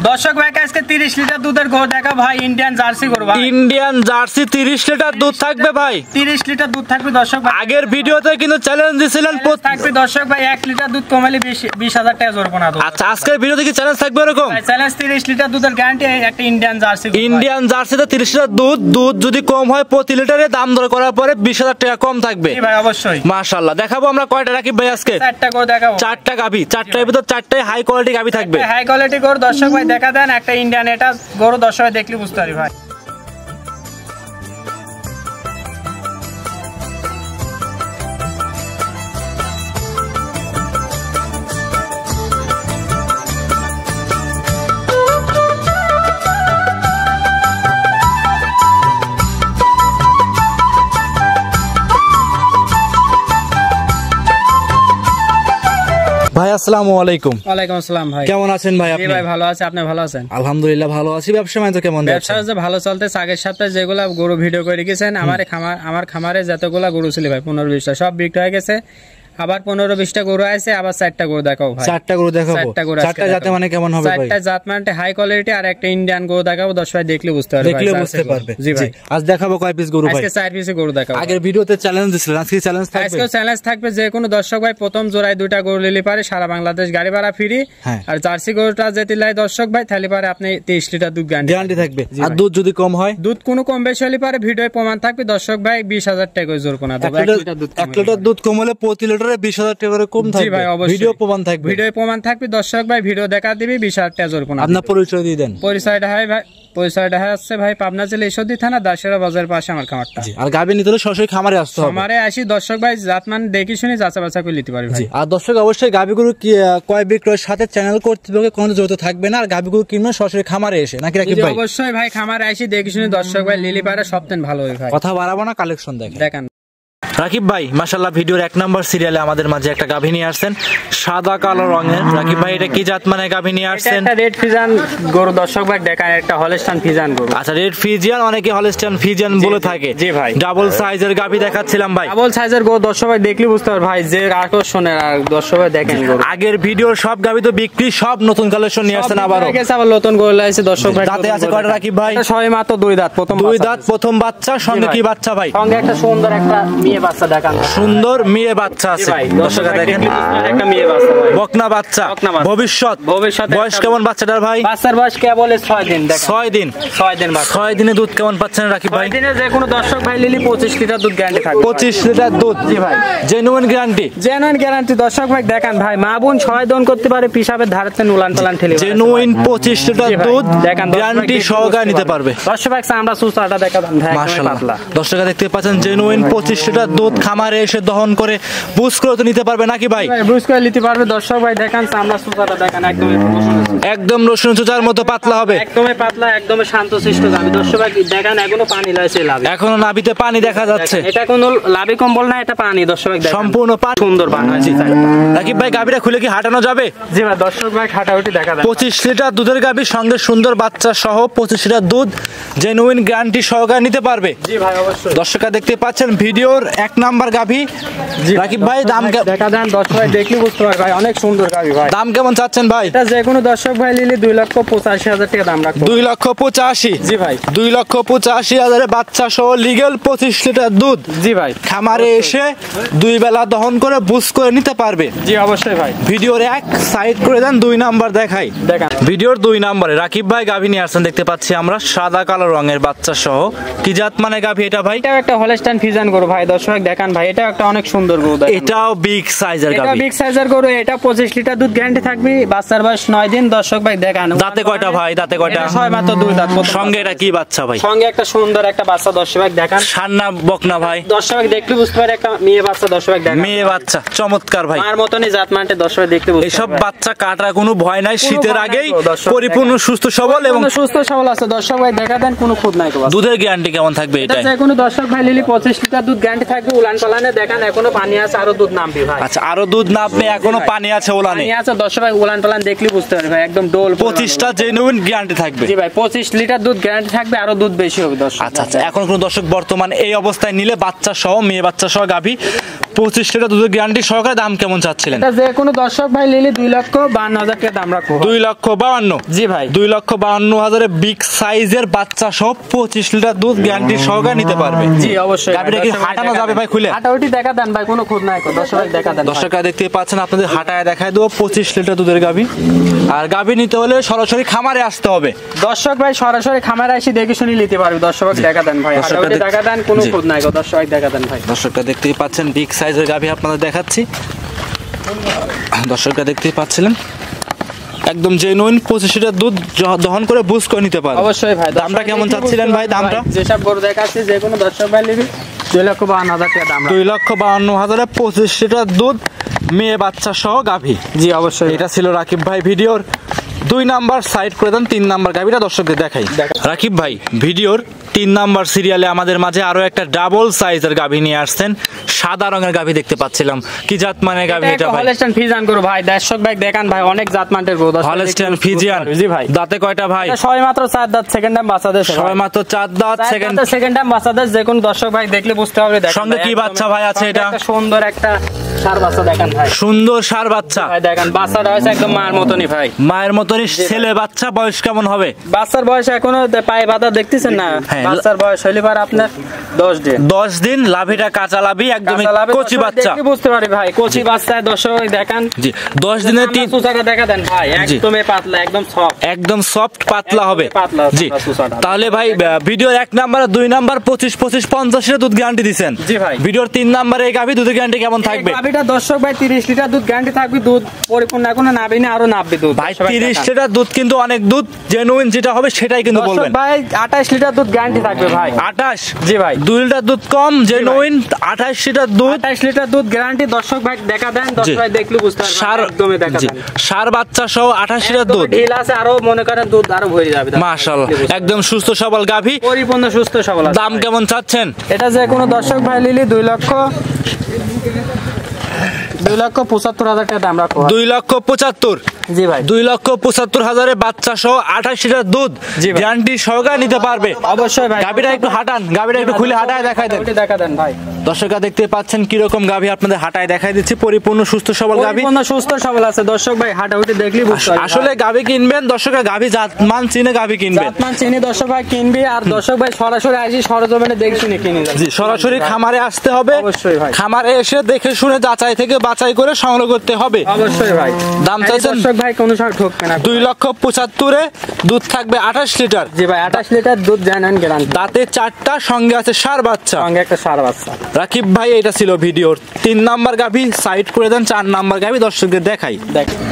দর্শক ভাই আজকে 30 লিটার দুধের গরু দেখা ভাই, ইন্ডিয়ান জার্সি গরু ভাই। ইন্ডিয়ান জার্সি 30 লিটার দুধ থাকবে ভাই, 30 লিটার দুধ থাকবে দর্শক ভাই। আগের ভিডিওতে কিন্তু চ্যালেঞ্জ দিছিলেন থাকবে দর্শক ভাই 1 লিটার দুধ কমালে 20,000 টাকা জরিমানা দেব। আচ্ছা আজকের ভিডিওতে কি চ্যালেঞ্জ থাকবে এরকম? ভাই চ্যালেঞ্জ 30 লিটার দুধের গ্যারান্টি, একটা ইন্ডিয়ান জার্সি গরু। ইন্ডিয়ান জার্সিতে 30 লিটার দুধ যদি কম হয় প্রতি লিটারে দাম দর করার পরে 20,000 টাকা কম থাকবে। জি ভাই অবশ্যই। মাশাআল্লাহ। দেখাবো আমরা কয়টা রাকিব ভাই আজকে? 4টা গরু দেখাবো। 4টা গাভী, 4টার ভিতর 4টাই হাই কোয়ালিটি গাভী থাকবে। হাই কোয়ালিটি গরু দর্শক ভাই দেখা দেন, একটা ইন্ডিয়ান এটা গরু দর্শক ভাই দেখলে বুঝতে পারি ভাই। ভাই আসসালামু আলাইকুম। ওয়ালাইকুম আসসালাম ভাই। কেমন আছেন ভাই আপনি? জি ভাই ভালো আছি, আপনি ভালো আছেন? আলহামদুলিল্লাহ ভালো আছি। ব্যবসা বাণিজ্য কেমন যাচ্ছে? ব্যবসা যে ভালো চলতেছে। আগের সপ্তাহে যেগুলা গরু ভিডিও করে রেখেছেন আমার খামারে যতগুলা গরু ছিল ভাই 15-20টা সব বিক্রি হয়ে গেছে। আবার 15-20টা গরু আছে, আবার 4টা গরু দেখাও ভাই। 4টা গরু দেখাবো। 4টা জাতে মানে কেমন হবে ভাই? 4টা জাত মানে হাই কোয়ালিটি, আর একটা ইন্ডিয়ান গরু দেখাবো। দর্শক ভাই দেখলে বুঝতে পারবে, দেখলে বুঝতে পারবে। জি ভাই। আজ দেখাবো কয় পিস গরু ভাই? আজকে 4 পিস গরু দেখাবো। আগের ভিডিওতে চ্যালেঞ্জ দিছিলেন, আজকে চ্যালেঞ্জ থাকবে। আজকে চ্যালেঞ্জ থাকবে, যে কোনো দর্শক ভাই প্রথম জোড়ায় 2টা গরু নিলে পারে সারা বাংলাদেশ গাড়ি ভাড়া ফ্রি। আর জার্সি গরুটা যেতে লাই দর্শক ভাই তাহলে পারে আপনি 30 লিটার দুধ গ্যারান্টি থাকবে। আর দুধ যদি কম হয়, দুধ কোনো কম বেশি হলে পারে ভিডিও প্রমাণ থাকবে দর্শক ভাই 20,000 টাকা জরিমানা দেব। 1 লিটার দুধ কম হলে প্রতি লিটারে 20,000 টাকা করে কম থাকবে। জি ভাই অবশ্যই। ভিডিও প্রমাণ থাকবে। ভিডিও প্রমাণ থাকবে দর্শক ভাই, ভিডিও দেখা দিবি 20,000 টাকা জরিমানা। আপনার পরিচয় দিয়ে দেন। পরিচয়টা হচ্ছে ভাই পাবনা জেলা ঈশ্বরদী থানা দাসেরা বাজারের পাশে আমার খামারটা। আর গাভী নিতে হলে সরাসরি খামারে আসতে হবে। খামারে আসি দর্শক ভাই জাতমান দেখি শুনি যাচাই বাছাই করে নিতে পারবে ভাই। আর দর্শক অবশ্যই গাভীগুলো ক্রয় বিক্রয়ের সাথে চ্যানেল কর্তৃপক্ষের কোনো জড়িত থাকবে না। আর গাভীগুলো কিনবে সরাসরি খামারে এসে, নাকি রাকিব ভাই? অবশ্যই ভাই খামারে আসি দেখি শুনি দর্শক ভাই লিলি পারে সবদিন ভালো হয় ভাই। কথা বাড়াবো না, কালেকশন দেখেন। রাকিব ভাই মাশাআল্লাহ ভিডিওর 1 নম্বর সিরিয়ালে আমাদের মাঝে একটা গাভী নিয়ে আসছেন, সাদা কালো রঙের। রাকিব ভাই এটা কি জাত মানে গাভী নিয়ে আসছেন? এটা রেড ফিজিয়ান গরু দর্শক ভাই দেখান, একটা হলস্টাইন ফিজিয়ান গরু। আচ্ছা রেড ফিজিয়ান, অনেকে হলস্টাইন ফিজিয়ান বলে থাকে। জি ভাই। ডাবল সাইজের গাভী দেখাচ্ছিলাম ভাই। ডাবল সাইজের গরু দর্শক ভাই দেখলে বুঝতে পারবে ভাই যে আকর্ষণের। আর দর্শক ভাই দেখেন গরু আগের ভিডিওর সব গাভী তো বিক্রি, সব নতুন কালেকশন নিয়ে আসছেন আবার। আবার নতুন গরু লাইছে দর্শক ভাই। দাঁতে আছে কয়টা রাকিব ভাই? সবাই মাত্র 2 দাঁত, প্রথম 2 দাঁত প্রথম বাচ্চা। সঙ্গে কি বাচ্চা ভাই? সঙ্গে একটা সুন্দর একটা মেয়ে বাচ্চা দেখান। সুন্দর মেয়ে বাচ্চা আছে দর্শক দেখেন, একটা মেয়ে বাচ্চা ভাই, বকনা বাচ্চা। ভবিষ্যৎ বয়স কেমন বাচ্চাটার ভাই? বাচ্চার বয়স কেবল 6 দিন। 6 দিন 6 দিনে দুধ কেমন পাচ্ছেন রাকিব ভাই? 6 দিনে যে কোনো দর্শক ভাই লিলি 25 লিটার দুধ গ্যারান্টি থাকবে। 25 লিটার দুধ। জি ভাই জেনুইন গ্যারান্টি। জেনুইন গ্যারান্টি দর্শক ভাই দেখান ভাই, মা বোন 6 দন করতে পারে, পিসাবের ধারতে উলান পালান ঠেলে। জেনুইন 25 লিটার দুধ দেখান, গ্যারান্টি সহকারে নিতে পারবে। দর্শক ভাই আমরা সুস্থাটা দেখান ভাই, মাশাআল্লাহ। দর্শকরা দেখতে পাচ্ছেন জেনুইন 25 লিটার দুধ খামারে এসে দহন করে বুঝ করে তো নিতে পারবে নাকি ভাই? বুঝ করে নিতে পারবে দর্শক ভাই দেখান, আমরা সুস্থাটা দেখান একদম রসুন চুচার মতো পাতলা হবে, একদমই পাতলা, একদমই শান্তশিষ্ট গাভী। দর্শক ভাই দেখান এখনো পানি লাইছে লাভি, এখনো নাভিতে পানি দেখা যাচ্ছে। এটা কোনো লাভি কম্বল না, এটা পানি দর্শক ভাই দেখেন সম্পূর্ণ পানি, সুন্দর পানি আছে। রাকিব ভাই গাভীটা খুলে কি হাঁটানো যাবে? জি ভাই দর্শক ভাই খাটাউটি দেখা যায়। 25 লিটার দুধের গাভী সঙ্গে সুন্দর বাচ্চা সহ 25 লিটার দুধ জেনুইন গ্যারান্টি সহকারে নিতে পারবে। জি ভাই অবশ্যই। দর্শকরা দেখতে পাচ্ছেন ভিডিওর 1 নাম্বার গাভী। রাকিব ভাই দাম দেখা দেন দর্শক ভাই দেখলে বুঝতে পারবে ভাই, অনেক সুন্দর গাভী ভাই। দাম কেমন চাচ্ছেন ভাই? এটা যে কোনো দর্শক ভাই নিলে 2,85,000 টাকা দাম রাখবো। 2,85,000? জি ভাই 2,85,000 বাচ্চা সহ লিগ্যাল 25 লিটার দুধ। জি ভাই খামারে এসে 2 বেলা দহন করে বুঝ করে নিতে পারবে। জি অবশ্যই ভাই। ভিডিওর 1 সাইড করে দেন, 2 নাম্বার দেখাই। দেখান ভিডিওর 2 নম্বরে রাকিব ভাই গাভী নিয়ে আসছেন, দেখতে পাচ্ছি আমরা সাদা কালো রঙের বাচ্চা সহ। কি জাত মানে গাভী এটা ভাই? এটাও একটা হলস্টাইন ফিজিয়ান গরু ভাই। দর্শক দেখান ভাই, এটাও একটা অনেক সুন্দর গরু। এটাও বিগ সাইজের গাভী। এটা বিগ সাইজের গরু, এটা 25 লিটার দুধ গ্যারান্টি থাকবে। বাচ্চার বয়স 9 দিন। দর্শক ভাই দেখান দাঁতে কয়টা ভাই? দাঁতে কয়টা? ছয় মাত্র 2 দাঁত। সঙ্গে এটা কি বাচ্চা ভাই? সঙ্গে একটা সুন্দর একটা বাচ্চা দর্শক ভাই দেখান। সান্না বকনা ভাই? দর্শক ভাই দেখলে বুঝতে পারে একটা মেয়ে বাচ্চা দর্শক ভাই দেখান। মেয়ে বাচ্চা চমৎকার ভাই, মার মতনই জাত মানতে দর্শক ভাই দেখতে বুঝতে। এসব বাচ্চা কাটার কোনো ভয় নাই, শীতের আগেই পরিপূর্ণ সুস্থ সবল এবং সুস্থ সবল আছে দর্শক ভাই দেখা দেন, কোনো খুদ নাই। দুধের গ্যারান্টি কেমন থাকবে এটা? যে কোনো দর্শক ভাই লিলি 25 লিটার দুধ গ্যারান্টি থাকবে। উলান পালানে দেখান এখনো পানি আছে, আরো দুধ নামবে ভাই। আচ্ছা আরো দুধ নামবে, এখনো পানি আছে ওলানে? পানি আছে দর্শক ভাই, উলান পালান দেখলে বুঝতে পারবে ভাই, একদম ডোল। 25টা জেনুইন গ্যারান্টি থাকবে। জি ভাই 25 লিটার দুধ গ্যারান্টি থাকবে, আরো দুধ বেশি হবে দর্শক। আচ্ছা আচ্ছা। এখন কোন দর্শক বর্তমানে এই অবস্থায় নিলে বাচ্চা সহ মেয়ে বাচ্চা সহ গাভী 25 লিটার দুধের গ্যারান্টি সহকারে। দাম কেমন চাচ্ছিলেন? এটা যে কোনো দর্শক ভাই নিলে 2,52,000 টাকা দাম রাখবো। 2,52,000? জি ভাই, 2,52,000 বিগ সাইজের বাচ্চা সহ 25 লিটার দুধ গ্যারান্টি সহকারে নিতে পারবে। জি অবশ্যই। গাবিটা কি হাঁটানো যাবে ভাই খুলে? হাঁটাউটি দেখা দেন ভাই, কোনো খুদ নাই, দর্শক ভাই দেখা দেন। দর্শকরা দেখতে পাচ্ছেন, আপনাদের হাঁটায় দেখায় দেবো 25 লিটার দুধের গাবি। আর গাবি নিতে হলে সরাসরি খামারে আসতে হবে। দর্শক ভাই সরাসরি খামারে এসে দেখে শুনে নিতে পারবে। দর্শক ভাই দেখা দেন ভাই, হাঁটাউটি দেখা দেন, কোনো খুদ নাই, দর্শক ভাই দেখা দেন ভাই। দর্শকরা দেখতেই পাচ্ছেন বিগ সাইজের গাভী আপনাদের দেখাচ্ছি। দর্শকরা দেখতেই পাচ্ছিলেন একদম জেনুইন 25 লিটার দুধ দহন করে বুঝ করে নিতে পারবে। অবশ্যই ভাই। দামটা কেমন চাচ্ছিলেন ভাই? দামটা যেসব গরু দেখাচ্ছি যে কোনো দর্শক ভাই নিবি 2,52,000 টাকা দাম। 2,52,000 25 লিটার দুধ মেয়ে বাচ্চা সহ গাভী। জি অবশ্যই। এটা ছিল রাকিব ভাই ভিডিওর 2 নাম্বার, সাইড করে দেন 3 নাম্বার গাভীটা দর্শকদের দেখাই। রাকিব ভাই ভিডিওর 3 নাম্বার সিরিয়ালে আমাদের মাঝে আরো একটা ডাবল সাইজের গাভী নিয়ে আসছেন। সাদা রঙের গাভী দেখতে পাচ্ছিলাম, কি জাত মানে গাভী এটা ভাই? হলস্টাইন ফ্রিজিয়ান গরু ভাই, দর্শক ভাই দেখান ভাই, অনেক জাতমানের গরু। Holstein Friesian. জি ভাই। দাঁতে কয়টা ভাই? সবাই মাত্র 4 দাঁত, সেকেন্ড টাইম বাচ্চা দেয়। সবাই মাত্র 4 দাঁত, সেকেন্ড টাইম বাচ্চা দেয়। যে কোন দর্শক ভাই দেখলে বুঝতে পারবে। দেখেন সঙ্গে কি বাচ্চা ভাই আছে এটা? সুন্দর একটা ষাঁড় বাচ্চা দেখেন ভাই, সুন্দর ষাঁড় বাচ্চা ভাই দেখেন। বাচ্চাটা হয়েছে একদম মায়ের মতনই ভাই, মায়ের মতনই ছেলে বাচ্চা। বয়স কেমন হবে? বাচ্চার বয়স এখনো পায়ে বাঁধা দেখতেছেন না। বাচ্চার বয়স হইলে পারে আপনার 10 দিন। 10 দিন। লাভিটা কাঁচা লাভি, একদম কচি বাচ্চা। দেখলে বুঝতে পারি ভাই, কচি বাচ্চা। দর্শক দেখেন। জি 10 দিনের সুসাটা দেখা দেন ভাই, একদমই পাতলা, একদম সফট, একদম সফট পাতলা হবে। পাতলা জি। তাহলে ভাই ভিডিওর 1 নাম্বার 2 নাম্বার 25 25 50 এর দুধ গ্যারান্টি দিবেন। জি ভাই। ভিডিওর 3 নাম্বারে এই গাভী দুধের গ্যারান্টি কেমন থাকবে? গাভীটা দর্শক ভাই 30 লিটার দুধ গ্যারান্টি থাকবে। দুধ পরিপূর্ণ এখনো নাবি না, আরো নাববে দুধ ভাই। 30 লিটার দুধ কিন্তু অনেক দুধ, জেনুইন যেটা হবে সেটাই কিন্তু বলবেন ভাই। 28 লিটার দুধ গ্যারান্টি থাকবে ভাই। 28? জি ভাই। 2 লিটার দুধ কম, জেনুইন 28 লিটার দুধ। 28 লিটার দুধ গ্যারান্টি। দর্শক ভাই দেখা দেন, দর্শক ভাই দেখলে বুঝতে পারবে। একদমই দেখা দেন। ষাঁড় বাচ্চা সহ 28 লিটার দুধ। ঢিল আছে, আরো মনে করেন দুধ আরো ভরে যাবে। মাশাআল্লাহ, একদম সুস্থ সবল গাভী, পরিপূর্ণ সুস্থ সবল। দাম কেমন চাচ্ছেন? এটা যে কোনো দর্শক ভাই নিলে 2,75,000 টাকা দাম রাখবো। 2,75,000? জি ভাই। 2,75,000 বাচ্চা সহ 28 লিটার দুধ গ্যারান্টি সহকারে নিতে পারবে। অবশ্যই ভাই। গাভীটা একটু হাঁটান, গাভীটা একটু খুলে হাঁটায় দেখায় দেন। দেখা দেন ভাই। দর্শকরা দেখতে পাচ্ছেন কি রকম গাভী আপনাদের হাঁটায় দেখাই দিচ্ছি। পরিপূর্ণ সুস্থ সবল গাভী, পরিপূর্ণ সুস্থ সবল আছে। দর্শক ভাই হাঁটাউটি দেখলেই বুঝতে পারবে। আসলে গাভী কিনবেন দর্শকরা, গাভী জাতমান চিনে গাভী কিনবেন। জাতমান চিনি দর্শক ভাই কিনবি। আর দর্শক ভাই সরাসরি আসি সরজমিনে দেখে শুনে কিনে যাবে। জি সরাসরি খামারে আসতে হবে। অবশ্যই ভাই। খামারে এসে দেখে শুনে যাচাই থেকে বাছাই করে সংগ্রহ করতে হবে। অবশ্যই ভাই। দাম চাইছেন দর্শক ভাই কোনো সময় ঠকবে না। 2,75,000 দুধ থাকবে 28 লিটার। জি ভাই 28 লিটার দুধ জানেন গ্যারান্টি। দাঁতে 4টা, সঙ্গে আছে ষাঁড় বাচ্চা, সঙ্গে একটা ষাঁড় বাচ্চা। রাকিব ভাই এটা ছিল ভিডিওর 3 নাম্বার গাভী, সাইড করে দেন 4 নাম্বার গাভী দর্শকদের দেখাই।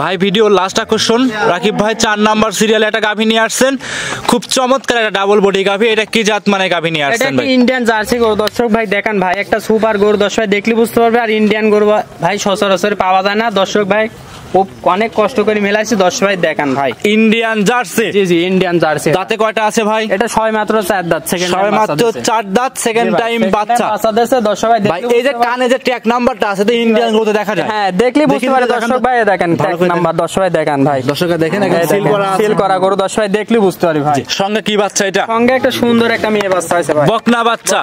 ভাই ভিডিওর লাস্ট আকর্ষণ, রাকিব ভাই 4 নাম্বার সিরিয়ালে একটা গাভী নিয়ে আসছেন, খুব চমৎকার একটা ডাবল বডি গাভী। এটা কি জাত মানে গাভী নিয়ে আসছেন ভাই? এটা ইন্ডিয়ান জার্সি গরু। দর্শক ভাই দেখেন ভাই, একটা সুপার গরু। দর্শক ভাই দেখলে বুঝতে পারবে। আর ইন্ডিয়ান গরু ভাই সচরাচর পাওয়া যায় না। দর্শক ভাই অনেক কষ্ট করে মেলাইছি। দর্শক ভাই দেখান ভাই, ইন্ডিয়ান জার্সি। জি জি ইন্ডিয়ান জার্সি। দাঁতে কয়টা আছে ভাই? এটা সবাই মাত্র 4 দাঁত, সেকেন্ড সবাই মাত্র 4 দাঁত, সেকেন্ড টাইম বাচ্চা। দর্শক ভাই ভাই এই যে কানে যে ট্যাগ নাম্বারটা আছে তো ইন্ডিয়ান গরুতে দেখা যায়। হ্যাঁ দেখলে বুঝতে পারে। দর্শক ভাই দেখেন ট্যাগ নাম্বার। দর্শক ভাই দেখেন ভাই, দর্শকরা দেখেন সিল করা গরু। দর্শক ভাই দেখলে বুঝতে পারি ভাই। সঙ্গে কি বাচ্চা এটা? সঙ্গে একটা সুন্দর একটা মেয়ে বাচ্চা আছে ভাই, বকনা বাচ্চা,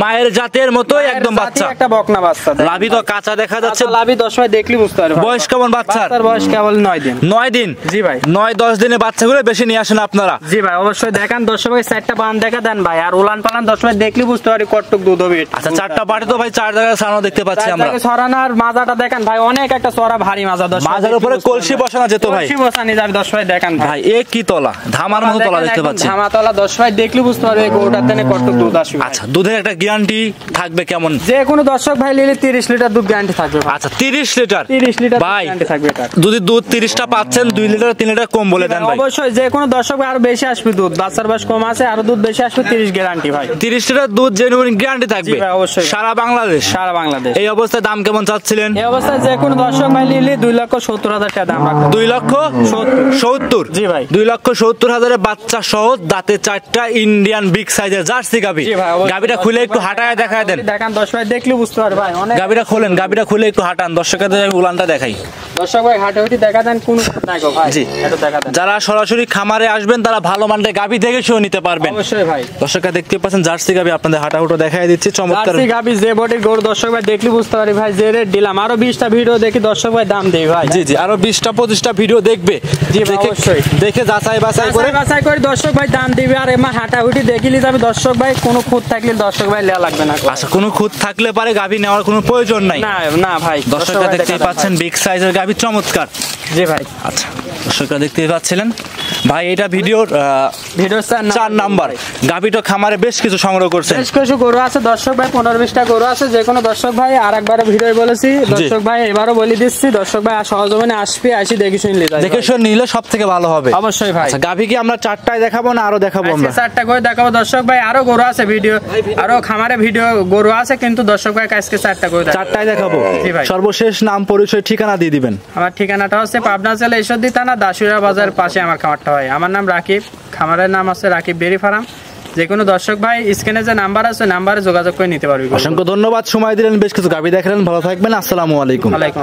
মায়ের জাতের মতোই একদম বাচ্চা। একটা বকনা বাচ্চা, লাভি তো কাঁচা দেখা যাচ্ছে। লাভি দর্শক ভাই দেখলে বুঝতে পারবে। বয়স কেমন বাচ্চার? বয়স কেবল 9 দিন। 9 দিন? জি ভাই। 9-10 দিনে বাচ্চাগুলো বেশি নিয়ে আসেন আপনারা? জি ভাই অবশ্যই দেখান। দর্শক ভাই 4টা বান দেখা দেন ভাই। আর উলান পালান দর্শক ভাই দেখলে বুঝতে পারি কতটুক দুধ হবে। আচ্ছা 4টা বাটে তো ভাই 4 জায়গায় ছাড়ানো দেখতে পাচ্ছি আমরা। ছড়ানোর মাজাটা দেখেন ভাই, অনেক একটা চড়া ভারী মাজা। মাজার উপরে কলসি বসানো যেত ভাই। কলসি বসানি যাবে। দর্শক ভাই দেখেন ভাই এ কি তলা, ধামার মতো তলা দেখতে পাচ্ছি। ধামা তলা। দর্শক ভাই দেখলে বুঝতে পারবে এই গরুটার থেকে কতটুক দুধ আসবে। আচ্ছা দুধের একটা গ্যারান্টি থাকবে কেমন? যে কোনো দর্শক ভাই নিলে 30 লিটার দুধ গ্যারান্টি থাকবে। আচ্ছা 30 লিটার? 30 লিটার ভাই গ্যারান্টি থাকবে এটা। যদি দুধ 30টা পাচ্ছেন 2 লিটার 3 লিটার কম বলে দেন ভাই। অবশ্যই যে কোনো দর্শক ভাই আরো বেশি আসবে দুধ। বাচ্চার বয়স কম আছে, আরো দুধ বেশি আসবে। 30 গ্যারান্টি ভাই। 30 লিটার দুধ জেনুইন গ্যারান্টি থাকবে অবশ্যই সারা বাংলাদেশ? সারা বাংলাদেশ। এই অবস্থায় দাম কেমন চাচ্ছিলেন? এই অবস্থায় যে কোনো দর্শক ভাই নিলে 2,70,000 টাকা দাম রাখবো। 2,70,000? জি ভাই। 2,70,000 বাচ্চা সহ দাঁতে 4টা ইন্ডিয়ান বিগ সাইজের জার্সি গাভী। গাভীটা খুলে একটু হাঁটায় দেখায় দেন। দেখান দর্শক ভাই দেখলে বুঝতে পারবে ভাই। গাভীটা খোলেন, গাভীটা খুলে একটু হাঁটান দর্শকদের, আমি উলানটা দেখাই। দর্শক ভাই হাটে হইতে দেখা দেন কোন নাই গো ভাই। জি। এটা দেখা দেন। যারা সরাসরি খামারে আসবেন তারা ভালো মানের গাভী দেখে শুনে নিতে পারবেন। অবশ্যই ভাই। দর্শকরা দেখতে পাচ্ছেন জার্সি গাভী আপনাদের হাঁটাহুটো দেখাই দিচ্ছি, চমৎকার জার্সি গাবি যে বডির গরু দর্শক ভাই দেখলি বুঝতে পারি ভাই, যে রেট দিলাম আরো 20টা ভিডিও দেখি দর্শক ভাই দাম দেই ভাই। জি জি, আরো 20টা 25টা ভিডিও দেখবে, জি ভাই, অবশ্যই। দেখে যাচাই বাছাই করে বাছাই করে দর্শক ভাই দাম দিবে। আর এমা হাঁটাহুটি দেখিলি যাবে দর্শক ভাই, কোনো খুঁত থাকলে দর্শক ভাই লেয়া লাগবে না। আচ্ছা, কোনো খুঁত থাকলে পারে গাভী নেওয়ার কোনো প্রয়োজন নাই। না না ভাই, দর্শকরা দেখতেই পাচ্ছেন বিগ সাইজের গাভী, চমৎকার। জি ভাই। আচ্ছা, দর্শকরা দেখতেই পাচ্ছিলেন ভাই, এটা ভিডিওর 4 নাম্বার গাভীটা খামারে বেশ কিছু সংগ্রহ করছেন। বেশ কিছু গরু আছে দর্শক ভাই, 15-20টা গরু আছে। যে কোনো দর্শক ভাই আর একবার ভিডিও বলেছি দর্শক ভাই, এবারও বলে দিচ্ছি দর্শক ভাই, সহজমনে আসবে, আসি দেখে শুনলে দেখে শুনে নিলে সব থেকে ভালো হবে। অবশ্যই ভাই। আচ্ছা, গাভী কি আমরা 4টায় দেখাবো না আরো দেখাবো? আমরা 4টা করে দেখাবো দর্শক ভাই, আরো গরু আছে ভিডিও, আরো খামারে ভিডিও গরু আছে, কিন্তু দর্শক ভাই আজকে 4টা করে 4টায় দেখাবো। জি ভাই। সর্বশেষ নাম পরিচয় ঠিকানা দিয়ে দিবেন। আমার ঠিকানাটা হচ্ছে পাবনা জেলা ঈশ্বরদী থানা দাসুরিয়া বাজার পাশে আমার খামারটা হয়। আমার নাম রাকিব, খামারের নাম আছে রাকিব ডেইরি ফার্ম। যে কোনো দর্শক ভাই স্ক্রিনে যে নাম্বার আছে নাম্বারে যোগাযোগ করে নিতে পারবে। অসংখ্য ধন্যবাদ, সময় দিলেন, বেশ কিছু গাভী দেখালেন, ভালো থাকবেন, আসসালামু আলাইকুম। ওয়ালাইকুম।